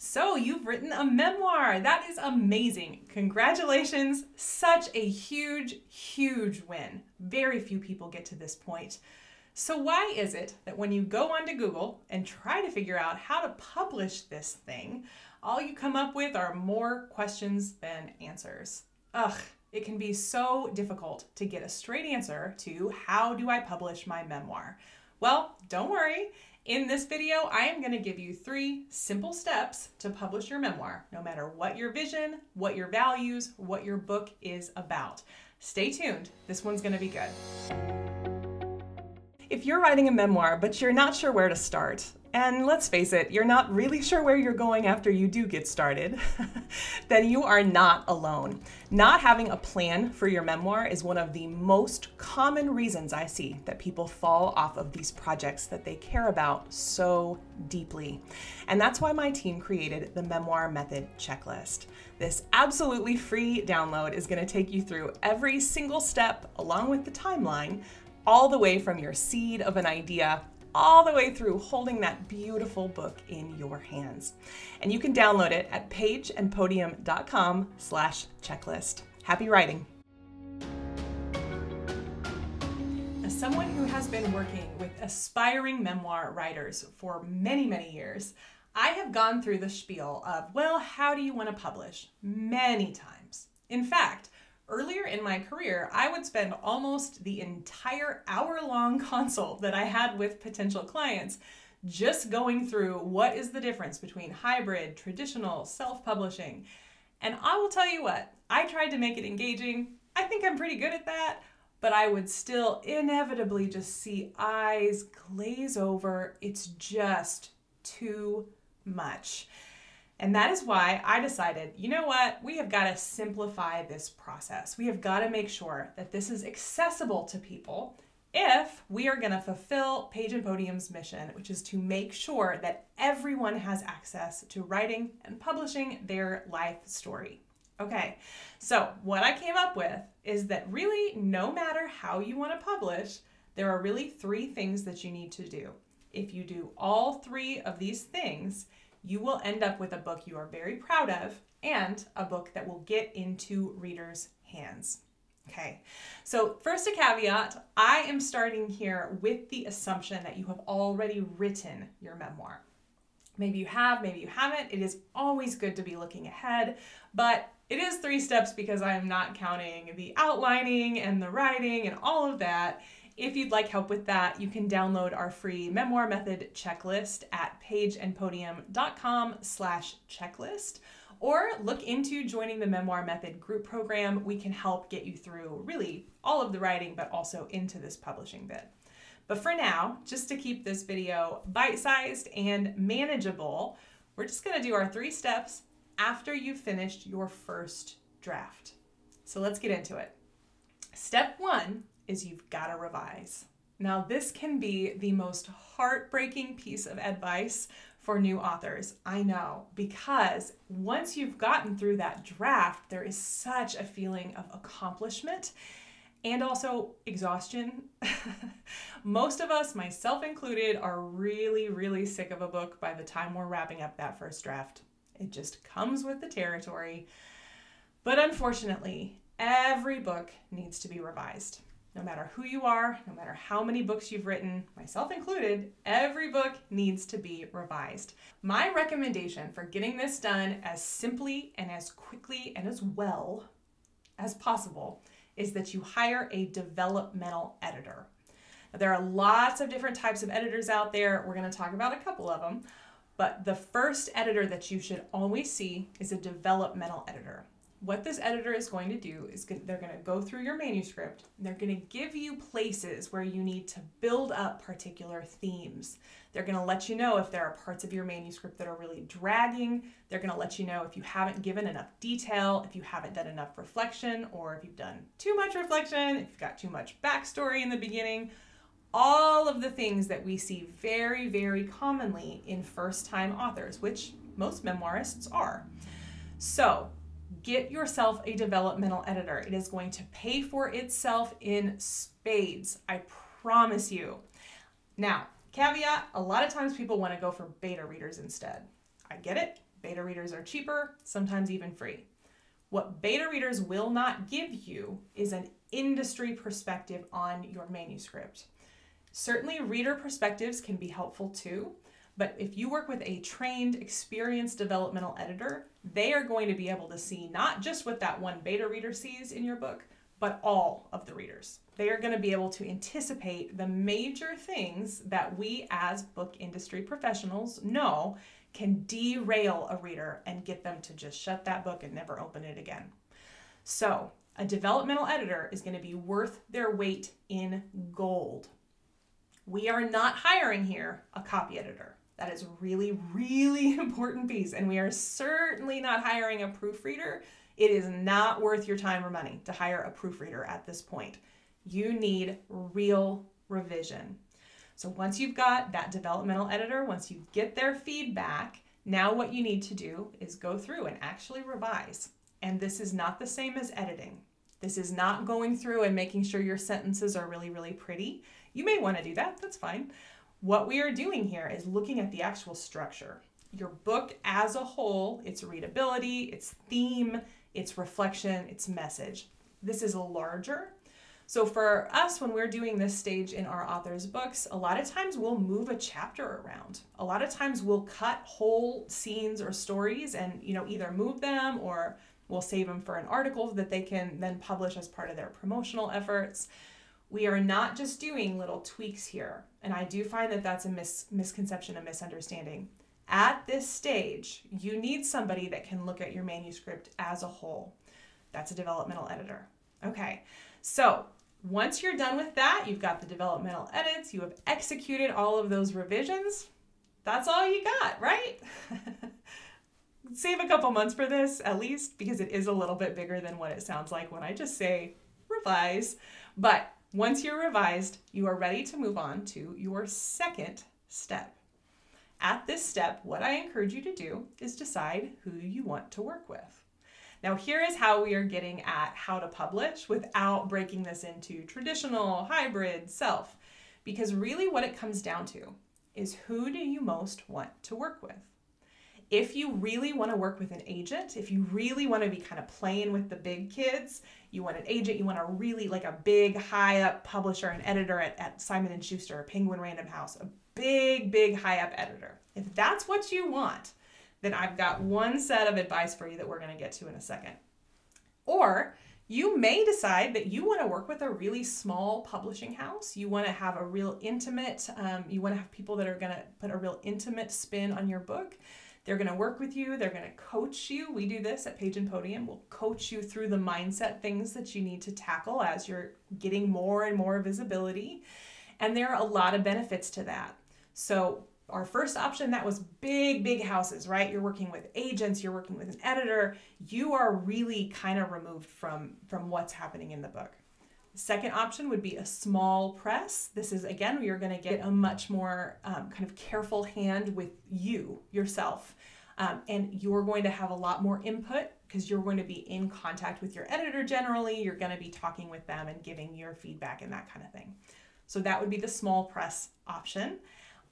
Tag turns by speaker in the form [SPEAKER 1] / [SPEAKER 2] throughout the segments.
[SPEAKER 1] So you've written a memoir. That is amazing. Congratulations. Such a huge, huge win. Very few people get to this point. So why is it that when you go onto Google and try to figure out how to publish this thing, all you come up with are more questions than answers? Ugh, it can be so difficult to get a straight answer to how do I publish my memoir? Well, don't worry. In this video, I am going to give you 3 simple steps to publish your memoir, no matter what your vision, what your values, what your book is about. Stay tuned. This one's going to be good. If you're writing a memoir, but you're not sure where to start, and let's face it, you're not really sure where you're going after you do get started, then you are not alone. Not having a plan for your memoir is one of the most common reasons I see that people fall off of these projects that they care about so deeply. And that's why my team created the Memoir Method Checklist. This absolutely free download is going to take you through every single step along with the timeline, all the way from your seed of an idea all the way through holding that beautiful book in your hands. And you can download it at pageandpodium.com/checklist. Happy writing. As someone who has been working with aspiring memoir writers for many, many years, I have gone through the spiel of, well, how do you want to publish? Many times. In fact, earlier in my career, I would spend almost the entire hour-long consult that I had with potential clients just going through what is the difference between hybrid, traditional, self-publishing. And I will tell you what, I tried to make it engaging. I think I'm pretty good at that, but I would still inevitably just see eyes glaze over. It's just too much. And that is why I decided, you know what, we have got to simplify this process. We have got to make sure that this is accessible to people if we are going to fulfill Page and Podium's mission, which is to make sure that everyone has access to writing and publishing their life story. Okay, so what I came up with is that really no matter how you want to publish, there are really 3 things that you need to do. If you do all 3 of these things, you will end up with a book you are very proud of and a book that will get into readers' hands. Okay, so first a caveat, I am starting here with the assumption that you have already written your memoir. Maybe you have, maybe you haven't. It is always good to be looking ahead, but it is 3 steps because I am not counting the outlining and the writing and all of that. If you'd like help with that, you can download our free Memoir Method Checklist at pageandpodium.com/checklist, or look into joining the Memoir Method group program. We can help get you through really all of the writing, but also into this publishing bit. But for now, just to keep this video bite-sized and manageable, we're just gonna do our 3 steps after you've finished your first draft. So let's get into it. Step 1 is you've got to revise. Now, this can be the most heartbreaking piece of advice for new authors, I know, because once you've gotten through that draft, there is such a feeling of accomplishment and also exhaustion. Most of us, myself included, are really, really sick of a book by the time we're wrapping up that first draft. It just comes with the territory. But unfortunately, every book needs to be revised. No matter who you are, no matter how many books you've written, myself included, every book needs to be revised. My recommendation for getting this done as simply and as quickly and as well as possible is that you hire a developmental editor. Now, there are lots of different types of editors out there. We're going to talk about a couple of them, but the first editor that you should always see is a developmental editor. What this editor is going to do is they're going to go through your manuscript. They're going to give you places where you need to build up particular themes. They're going to let you know if there are parts of your manuscript that are really dragging. They're going to let you know if you haven't given enough detail, if you haven't done enough reflection, or if you've done too much reflection, if you've got too much backstory in the beginning. All of the things that we see very, very commonly in first-time authors, which most memoirists are. So, get yourself a developmental editor. It is going to pay for itself in spades. I promise you. Now, caveat, a lot of times people want to go for beta readers instead. I get it. Beta readers are cheaper, sometimes even free. What beta readers will not give you is an industry perspective on your manuscript. Certainly, reader perspectives can be helpful too, but if you work with a trained, experienced developmental editor, they are going to be able to see not just what that one beta reader sees in your book, but all of the readers. They are going to be able to anticipate the major things that we as book industry professionals know can derail a reader and get them to just shut that book and never open it again. So a developmental editor is going to be worth their weight in gold. We are not hiring here a copy editor. That is a really, really important piece. And we are certainly not hiring a proofreader. It is not worth your time or money to hire a proofreader at this point. You need real revision. So once you've got that developmental editor, once you get their feedback, now what you need to do is go through and actually revise. And this is not the same as editing. This is not going through and making sure your sentences are really, really pretty. You may want to do that, that's fine. What we are doing here is looking at the actual structure. Your book as a whole, its readability, its theme, its reflection, its message. This is larger. So for us, when we're doing this stage in our authors' books, a lot of times we'll move a chapter around. A lot of times we'll cut whole scenes or stories and either move them or we'll save them for an article that they can then publish as part of their promotional efforts. We are not just doing little tweaks here. And I do find that that's a misconception, a misunderstanding. At this stage, you need somebody that can look at your manuscript as a whole. That's a developmental editor. Okay, so once you're done with that, you've got the developmental edits, you have executed all of those revisions. That's all you got, right? Save a couple months for this, at least, because it is a little bit bigger than what it sounds like when I just say revise. But once you're revised, you are ready to move on to your second step. At this step, what I encourage you to do is decide who you want to work with. Now, here is how we are getting at how to publish without breaking this into traditional, hybrid, self. Because really what it comes down to is who do you most want to work with? If you really want to work with an agent, if you really want to be kind of playing with the big kids, you want an agent, you want a really like a big high up publisher and editor at Simon & Schuster or Penguin Random House, a big high up editor. If that's what you want, then I've got one set of advice for you that we're going to get to in a second. Or you may decide that you want to work with a really small publishing house. You want to have a real intimate, you want to have people that are going to put a real intimate spin on your book. They're going to work with you. They're going to coach you. We do this at Page and Podium. We'll coach you through the mindset things that you need to tackle as you're getting more and more visibility. And there are a lot of benefits to that. So our first option, that was big houses, right? You're working with agents, you're working with an editor. You are really kind of removed from what's happening in the book. The second option would be a small press. This is, again, where you're going to get a much more kind of careful hand with you, yourself. And you're going to have a lot more input because you're going to be in contact with your editor generally. You're going to be talking with them and giving your feedback and that kind of thing. So that would be the small press option.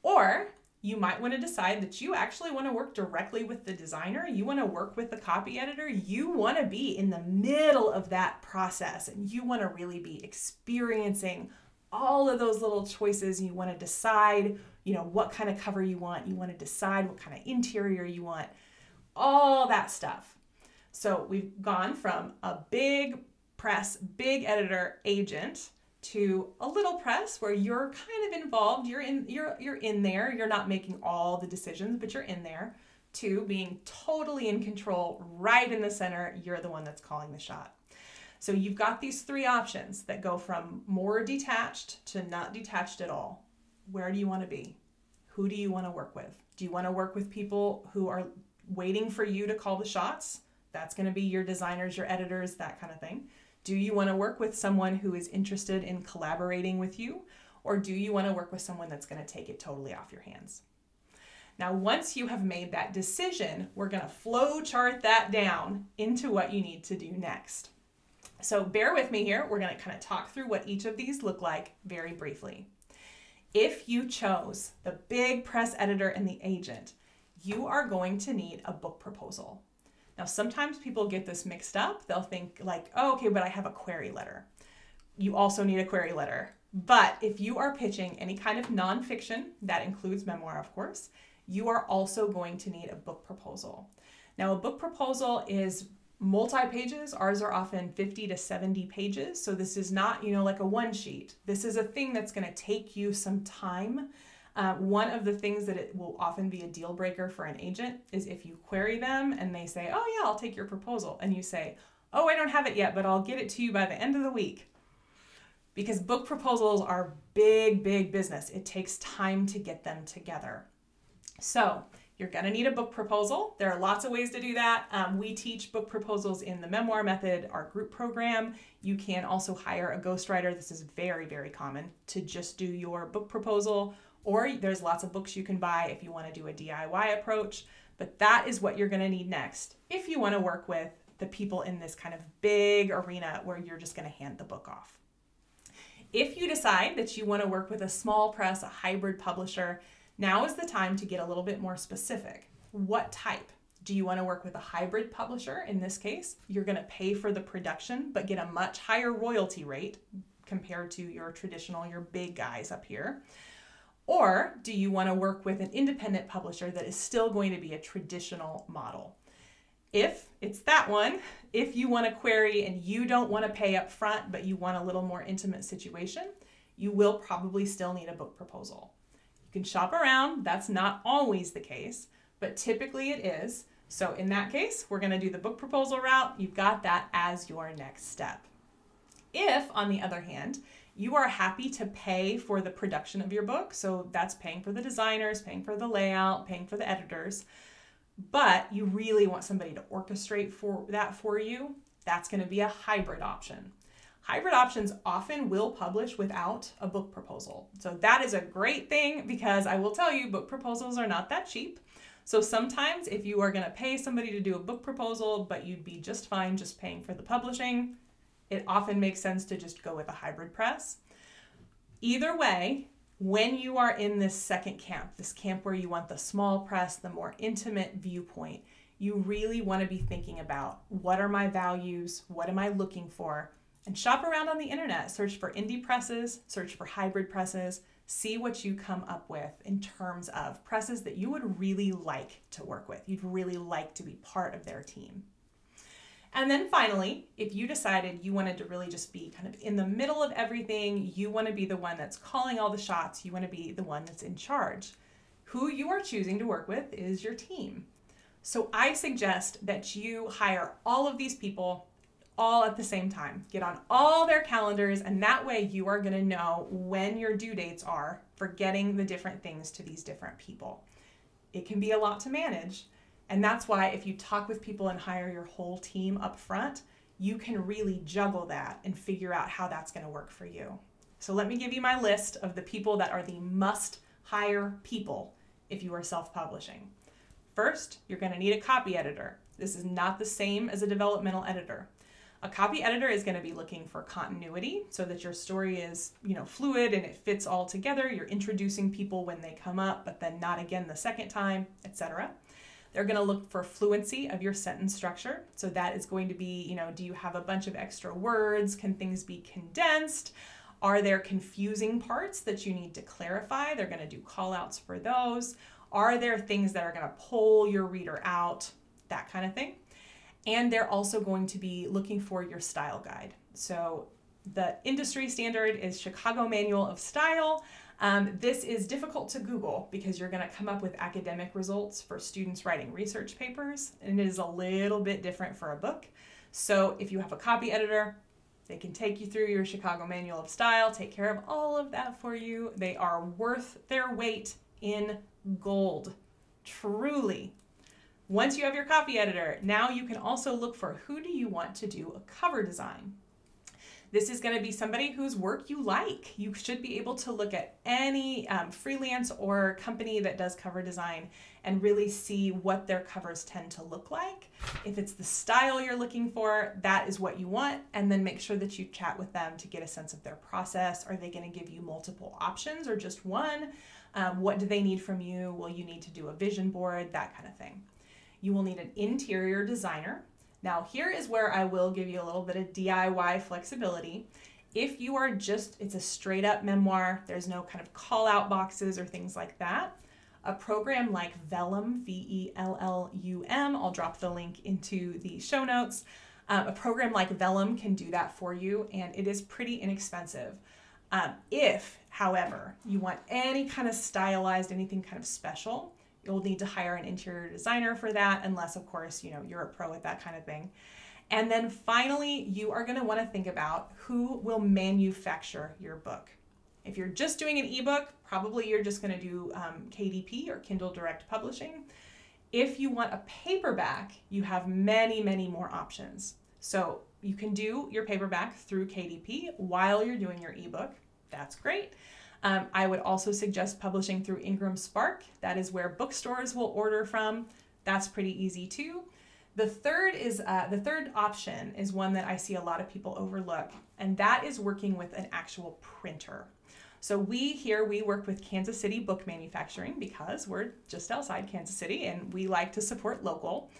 [SPEAKER 1] Or you might want to decide that you actually want to work directly with the designer. You want to work with the copy editor. You want to be in the middle of that process and you want to really be experiencing all of those little choices. You want to decide, what kind of cover you want. You want to decide what kind of interior you want, all that stuff. So we've gone from a big press, big editor agent to a little press where you're kind of involved, you're in there, you're not making all the decisions, but you're in there, to being totally in control, right in the center, you're the one that's calling the shot. So you've got these three options that go from more detached to not detached at all. Where do you want to be? Who do you want to work with? Do you want to work with people who are waiting for you to call the shots? That's going to be your designers, your editors, that kind of thing. Do you want to work with someone who is interested in collaborating with you? Or do you want to work with someone that's going to take it totally off your hands? Now, once you have made that decision, we're going to flow chart that down into what you need to do next. So bear with me here. We're going to kind of talk through what each of these look like very briefly. If you chose the big press editor and the agent, you are going to need a book proposal. Now, sometimes people get this mixed up. They'll think like, oh, okay, but I have a query letter. You also need a query letter. But if you are pitching any kind of nonfiction, that includes memoir, of course, you are also going to need a book proposal. Now, a book proposal is multi-pages. Ours are often 50 to 70 pages. So this is not, like a one sheet. This is a thing that's going to take you some time. One of the things that it will often be a deal breaker for an agent is if you query them and they say, oh yeah, I'll take your proposal. And you say, oh, I don't have it yet, but I'll get it to you by the end of the week. Because book proposals are big, big business. It takes time to get them together. So you're going to need a book proposal. There are lots of ways to do that. We teach book proposals in the Memoir Method, our group program. You can also hire a ghostwriter. This is very, very common to just do your book proposal, or there's lots of books you can buy if you want to do a DIY approach. But that is what you're going to need next if you want to work with the people in this kind of big arena where you're just going to hand the book off. If you decide that you want to work with a small press, a hybrid publisher, now is the time to get a little bit more specific. What type? Do you want to work with a hybrid publisher? In this case, you're going to pay for the production, but get a much higher royalty rate compared to your traditional, your big guys up here. Or do you want to work with an independent publisher that is still going to be a traditional model? If it's that one, if you want to query and you don't want to pay up front, but you want a little more intimate situation, you will probably still need a book proposal. You can shop around. That's not always the case, but typically it is. So in that case, we're going to do the book proposal route. You've got that as your next step. If, on the other hand, you are happy to pay for the production of your book, so that's paying for the designers, paying for the layout, paying for the editors, but you really want somebody to orchestrate for you, that's going to be a hybrid option. Hybrid options often will publish without a book proposal. So that is a great thing because I will tell you, book proposals are not that cheap. So sometimes if you are going to pay somebody to do a book proposal, but you'd be just fine just paying for the publishing, it often makes sense to just go with a hybrid press. Either way, when you are in this second camp, this camp where you want the small press, the more intimate viewpoint, you really want to be thinking about what are my values, what am I looking for, and shop around on the internet. Search for indie presses, search for hybrid presses, see what you come up with in terms of presses that you would really like to work with. You'd really like to be part of their team. And then finally, if you decided you wanted to really just be kind of in the middle of everything, you want to be the one that's calling all the shots, you want to be the one that's in charge, who you are choosing to work with is your team. So I suggest that you hire all of these people all at the same time. Get on all their calendars, and that way you are going to know when your due dates are for getting the different things to these different people. It can be a lot to manage. And that's why if you talk with people and hire your whole team up front, you can really juggle that and figure out how that's going to work for you. So let me give you my list of the people that are the must-hire people if you are self-publishing. First, you're going to need a copy editor. This is not the same as a developmental editor. A copy editor is going to be looking for continuity so that your story is, fluid and it fits all together. You're introducing people when they come up, but then not again the second time, etc. They're going to look for fluency of your sentence structure. So that is going to be, do you have a bunch of extra words? Can things be condensed? Are there confusing parts that you need to clarify? They're going to do call outs for those. Are there things that are going to pull your reader out? That kind of thing. And they're also going to be looking for your style guide. So the industry standard is Chicago Manual of Style. This is difficult to Google because you're going to come up with academic results for students writing research papers, and it is a little bit different for a book. So if you have a copy editor, they can take you through your Chicago Manual of Style, take care of all of that for you. They are worth their weight in gold, truly. Once you have your copy editor, now you can also look for who do you want to do a cover design. This is going to be somebody whose work you like. You should be able to look at any freelance or company that does cover design and really see what their covers tend to look like. If it's the style you're looking for, that is what you want, and then make sure that you chat with them to get a sense of their process. Are they going to give you multiple options or just one? What do they need from you? Will you need to do a vision board? That kind of thing. You will need an interior designer. Now, here is where I will give you a little bit of DIY flexibility. If you are it's a straight up memoir, there's no kind of call out boxes or things like that. A program like Vellum, Vellum, I'll drop the link into the show notes. A program like Vellum can do that for you, and it is pretty inexpensive. If, however, you want any kind of stylized, anything kind of special, you'll need to hire an interior designer for that, unless, of course, you're a pro at that kind of thing. And then finally, you are going to want to think about who will manufacture your book. If you're just doing an ebook, probably you're just going to do KDP or Kindle Direct Publishing. If you want a paperback, you have many, many more options. So you can do your paperback through KDP while you're doing your ebook. That's great. I would also suggest publishing through Ingram Spark. That is where bookstores will order from. That's pretty easy too. The third option is one that I see a lot of people overlook, and that is working with an actual printer. So we work with Kansas City Book Manufacturing because we're just outside Kansas City and we like to support local.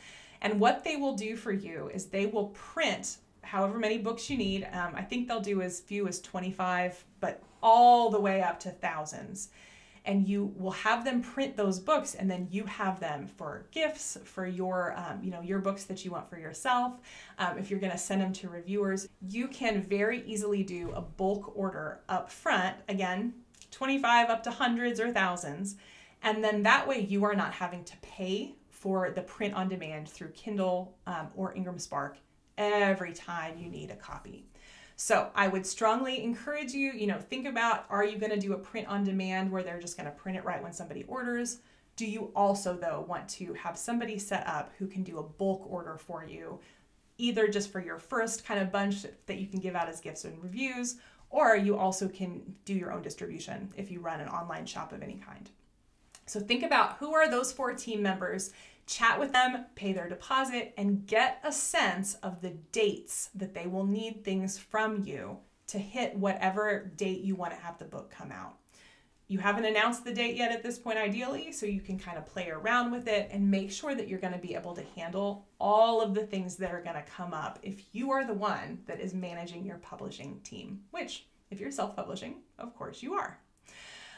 [SPEAKER 1] And what they will do for you is they will print however many books you need. I think they'll do as few as 25, but all the way up to thousands. And you will have them print those books, and then you have them for gifts, for your, your books that you want for yourself. If you're going to send them to reviewers, you can very easily do a bulk order up front. Again, 25 up to hundreds or thousands. And then that way you are not having to pay for the print on demand through Kindle or Ingram Spark every time you need a copy. So I would strongly encourage you, think about, are you going to do a print on demand where they're just going to print it right when somebody orders? Do you also, though, want to have somebody set up who can do a bulk order for you, either just for your first kind of bunch that you can give out as gifts and reviews, or you also can do your own distribution if you run an online shop of any kind. So think about who are those 4 team members. Chat with them, pay their deposit, and get a sense of the dates that they will need things from you to hit whatever date you want to have the book come out. You haven't announced the date yet at this point, ideally, so you can kind of play around with it and make sure that you're going to be able to handle all of the things that are going to come up if you are the one that is managing your publishing team, which, if you're self-publishing, of course you are.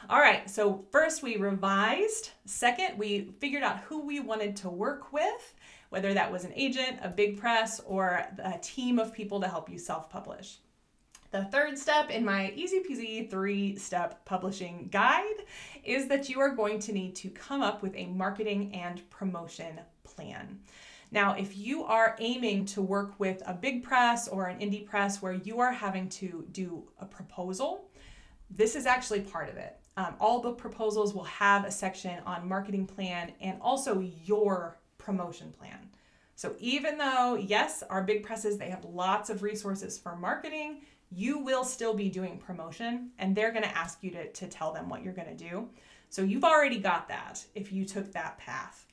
[SPEAKER 1] All right, so first we revised. Second, we figured out who we wanted to work with, whether that was an agent, a big press, or a team of people to help you self-publish. The third step in my easy peasy 3-step publishing guide is that you are going to need to come up with a marketing and promotion plan. Now, if you are aiming to work with a big press or an indie press where you are having to do a proposal, this is actually part of it. All book proposals will have a section on marketing plan and also your promotion plan. So even though, yes, our big presses, they have lots of resources for marketing, you will still be doing promotion, and they're going to ask you to tell them what you're going to do. So you've already got that if you took that path.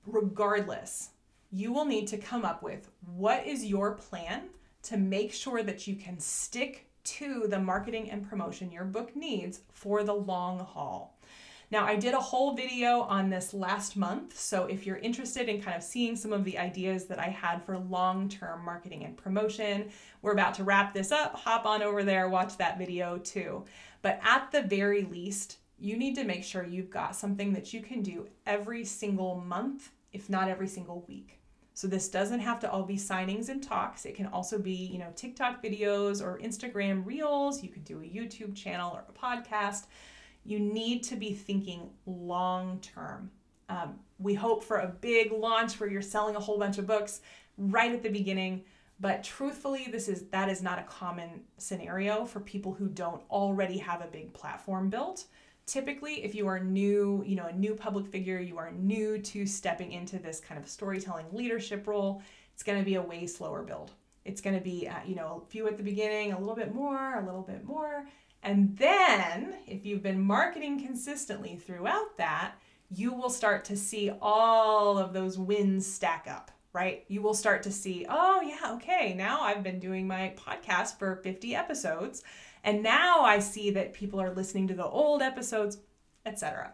[SPEAKER 1] Regardless, you will need to come up with what is your plan to make sure that you can stick to the marketing and promotion your book needs for the long haul. Now, I did a whole video on this last month, so if you're interested in kind of seeing some of the ideas that I had for long-term marketing and promotion, we're about to wrap this up. Hop on over there, watch that video too. But at the very least, you need to make sure you've got something that you can do every single month, if not every single week. So this doesn't have to all be signings and talks. It can also be, TikTok videos or Instagram reels. You could do a YouTube channel or a podcast. You need to be thinking long term. We hope for a big launch where you're selling a whole bunch of books right at the beginning, but truthfully, that is not a common scenario for people who don't already have a big platform built. Typically, if you are new, a new public figure, you are new to stepping into this kind of storytelling leadership role, it's going to be a way slower build. It's going to be, a few at the beginning, a little bit more. And then if you've been marketing consistently throughout that, you will start to see all of those wins stack up, right? You will start to see, oh yeah, okay, now I've been doing my podcast for 50 episodes. And now I see that people are listening to the old episodes. etc.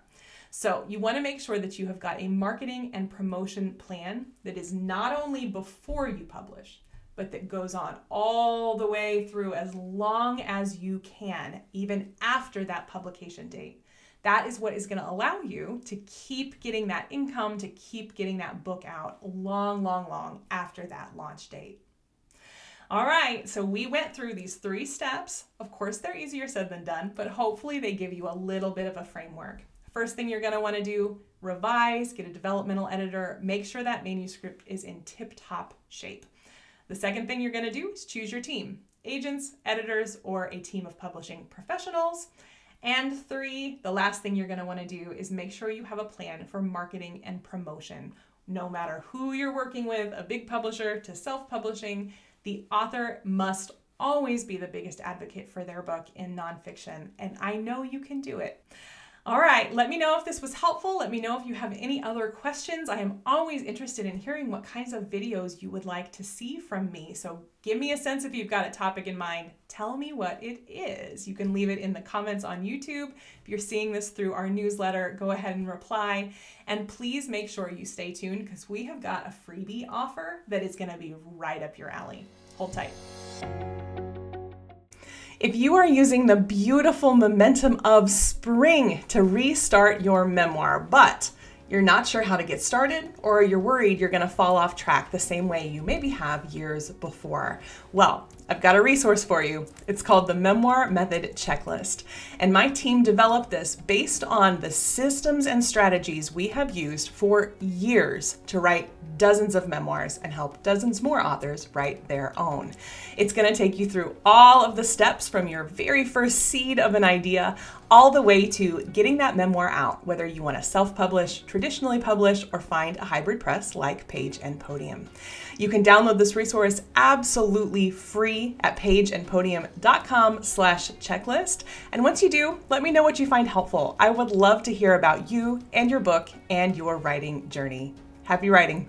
[SPEAKER 1] So you want to make sure that you have got a marketing and promotion plan that is not only before you publish, but that goes on all the way through as long as you can, even after that publication date. That is what is going to allow you to keep getting that income, to keep getting that book out long after that launch date. All right, so we went through these 3 steps. Of course, they're easier said than done, but hopefully they give you a little bit of a framework. First thing you're going to want to do, revise, get a developmental editor, make sure that manuscript is in tip-top shape. The second thing you're going to do is choose your team, agents, editors, or a team of publishing professionals. And 3, the last thing you're going to want to do is make sure you have a plan for marketing and promotion. No matter who you're working with, a big publisher to self-publishing, the author must always be the biggest advocate for their book in nonfiction, and I know you can do it. All right, let me know if this was helpful. Let me know if you have any other questions. I am always interested in hearing what kinds of videos you would like to see from me. So give me a sense if you've got a topic in mind. Tell me what it is. You can leave it in the comments on YouTube. If you're seeing this through our newsletter, go ahead and reply. And please make sure you stay tuned because we have got a freebie offer that is going to be right up your alley. Hold tight. If you are using the beautiful momentum of spring to restart your memoir, but you're not sure how to get started, or you're worried you're going to fall off track the same way you maybe have years before, well, I've got a resource for you. It's called the Memoir Method Checklist. And my team developed this based on the systems and strategies we have used for years to write dozens of memoirs and help dozens more authors write their own. It's going to take you through all of the steps from your very first seed of an idea all the way to getting that memoir out, whether you want to self-publish, traditionally publish, or find a hybrid press like Page and Podium. You can download this resource absolutely free at pageandpodium.com/checklist. And once you do, let me know what you find helpful. I would love to hear about you and your book and your writing journey. Happy writing.